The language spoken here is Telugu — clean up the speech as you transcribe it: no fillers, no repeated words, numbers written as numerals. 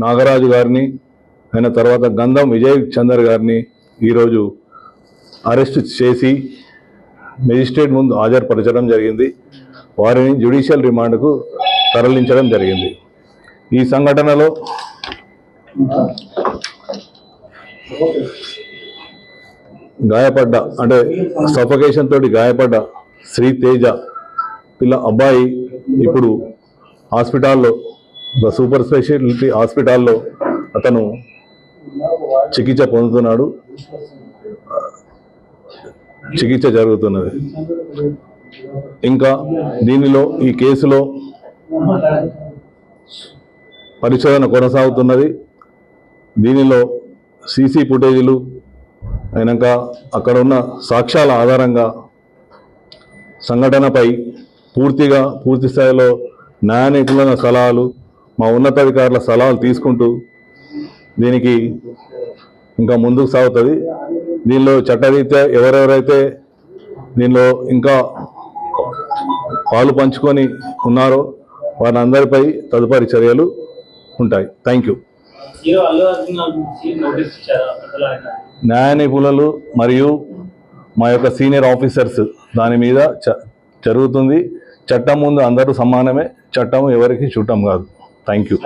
నాగరాజు గారిని అయిన తర్వాత గంధం విజయ్ చందర్ గారిని ఈరోజు అరెస్ట్ చేసి మెజిస్ట్రేట్ ముందు హాజరుపరచడం జరిగింది. వారిని జ్యుడిషియల్ రిమాండ్కు తరలించడం జరిగింది. ఈ సంఘటనలో గాయపడ్డ అంటే సఫకేషన్ తోటి గాయపడ్డ శ్రీ తేజ అబ్బాయి ఇప్పుడు హాస్పిటల్లో సూపర్ స్పెషాలిటీ హాస్పిటల్లో అతను చికిత్స పొందుతున్నాడు. చికిత్స జరుగుతున్నది. ఇంకా దీనిలో ఈ కేసులో పరిశోధన కొనసాగుతున్నది. దీనిలో సీసీ ఫుటేజీలు అయినాక అక్కడ ఉన్న సాక్ష్యాల ఆధారంగా సంఘటనపై పూర్తి స్థాయిలో న్యాయ నిపుణుల సలహాలు, మా ఉన్నతాధికారుల సలహాలు తీసుకుంటూ దీనికి ఇంకా ముందుకు సాగుతుంది. దీనిలో చట్టరీత్యా ఎవరెవరైతే దీనిలో ఇంకా పాలు పంచుకొని ఉన్నారో వారందరిపై తదుపరి చర్యలు ఉంటాయి. Thank you. న్యాయ నిపుణులు మరియు మా యొక్క సీనియర్ ఆఫీసర్స్ దాని మీద జరుగుతుంది. చట్టం ముందు అందరూ సమానమే. చట్టం ఎవరికి చుట్టం కాదు. Thank you.